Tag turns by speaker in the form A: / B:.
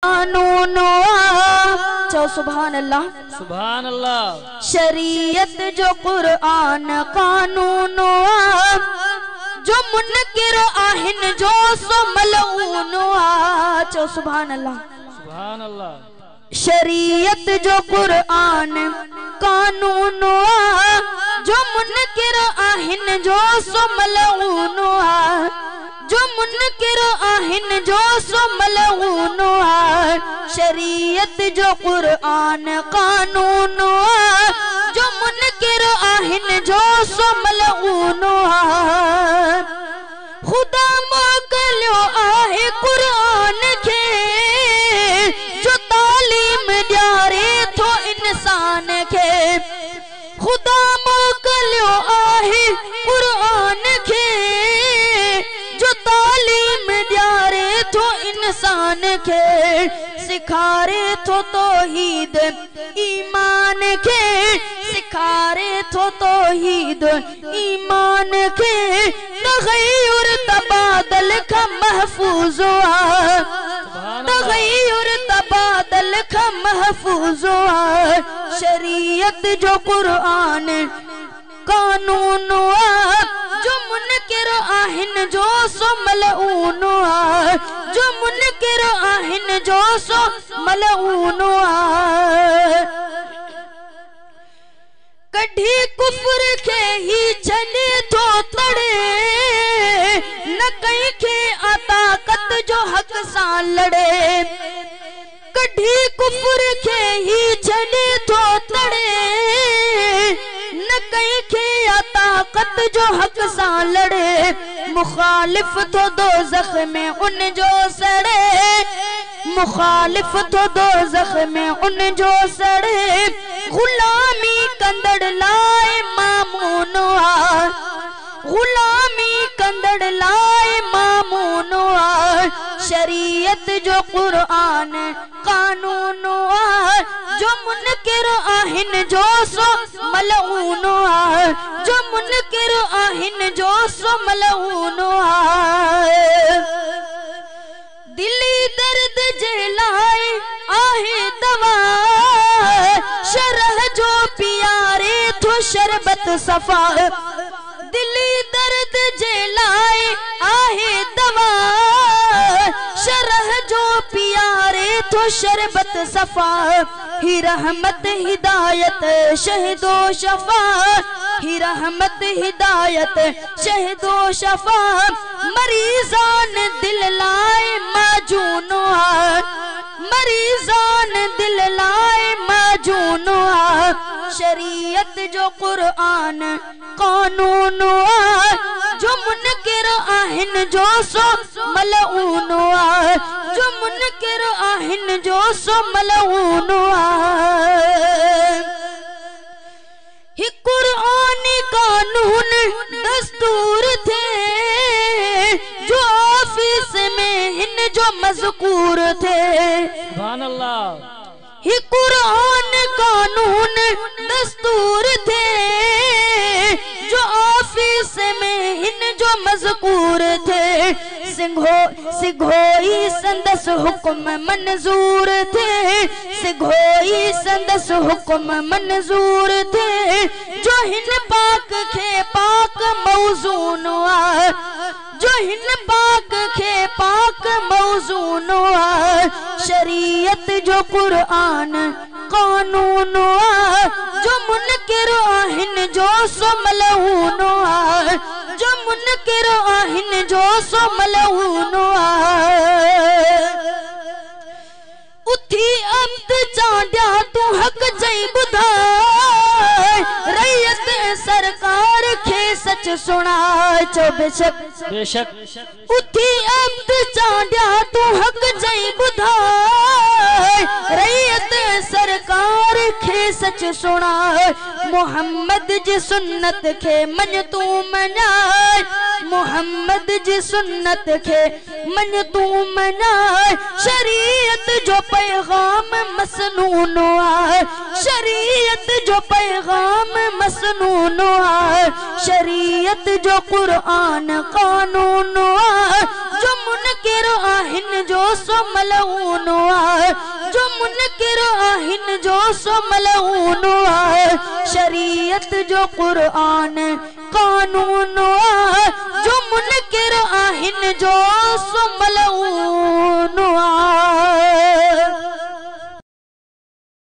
A: कानून चो सुभान अल्लाह
B: सुभान अल्लाह।
A: शरीयत जो कुरान कानून जो मुनकिर आहिन जो सो मलऊन चो सुभान अल्लाह
B: सुभान अल्लाह।
A: शरीयत जो कुरान कानून जो मुनकिर आहिन जो सो मलऊन जो मुनकिर आहिन जो सो मलऊन शरीयत जो कुरान कानून जो मुनकिर आहिन जो सो मलऊन खुदा मोकलियो आहे कुरान खे जो तालीम ॾियारे थो इंसान खे खुदा मोकलियो आहे कुरान खे जो तालीम ॾियारे थो इंसान खे सिखारे थो तौहीद ईमान खे सिखारे थो तौहीद ईमान खे तग़य्युर तबादल खां महफूज़ तग़य्युर तबादल खां महफूज़ शरीयत जो कुरान कानून जो मुनकिर आहिन जो सो मलऊन जो मुनकिर आहिन जो सो मलऊन कढ़ी कुफर के ही छॾे थो तड़े न कहीं के ताकत जो हक सां लड़े कढ़ी कुफर के ही छॾे थो तड़े न कहीं के ताकत जो हक सां लड़े मुखालिफ तो दोज़ख में उन जो सड़े मुखालिफ तो दोज़ख में उन जो सड़े गुलामी कंदड़ लाए मामून गुलामी कंदड़ लाए मामून शरीयत जो कुरान कानून जो मुनकिर आहिन जो सो मलऊन जो मुनकिर आहिन जो सो मलऊन दिली दर्द जे लाए आहे दवा शरह जो पियारे थो शरबत सफा दिली दर्द जे लाए आहे दवा शरह जो पियारे थो शरबत सफा ही रहमत हिदायत शहदो शफा ही रहमत हिदायत शहदो शफा मरीजान दिल लाए माजून मरीजान दिल लाए माजून शरीयत जो कुरान कानून जो मुनकिर आहिन जो सो मलऊन जो मुनकिर आहिन जो सो मलऊन ही कुरान कानून दस्तूर थे जो ऑफिस में हिन जो मज़कूर थे
B: सुभान अल्लाह।
A: ही कुरान कानून दस्तूर थे जो ऑफिस में हिन जो मज़कूर थे सिघोई संदस हुक्म मंजूर थे सिघोई संदस हुक्म मंजूर थे जो हिन पाक खे पाक मौजून जो हिन पाक खे पाक मौजून शरीयत जो कुरान कानून जो मुनकिर आहिन जो सो मलऊन जो मुनकिर आहिन जो सो मलऊन उथी अब्द चांडिया तू हक जई बुधाए रैयत सरकार खे सच सुनाए चो बेशक
B: बेशक
A: उथी अब्द चांडिया तू हक जई बुधाए रैयत सरकार खे सच सुनाए मोहम्मद जी सुन्नत खे मन तू मनाए मोहम्मद जी सुन्नत खे मन तू मनाए शरीयत जो पैगाम मसनून शरीयत जो पैगाम मसनून शरीयत जो कुरान कानून जो मुनकिर आहिन जो सो मलऊन सो मलऊन शरीयत जो कुरान कानून जो मुनकिर आहिन जो सो मलऊन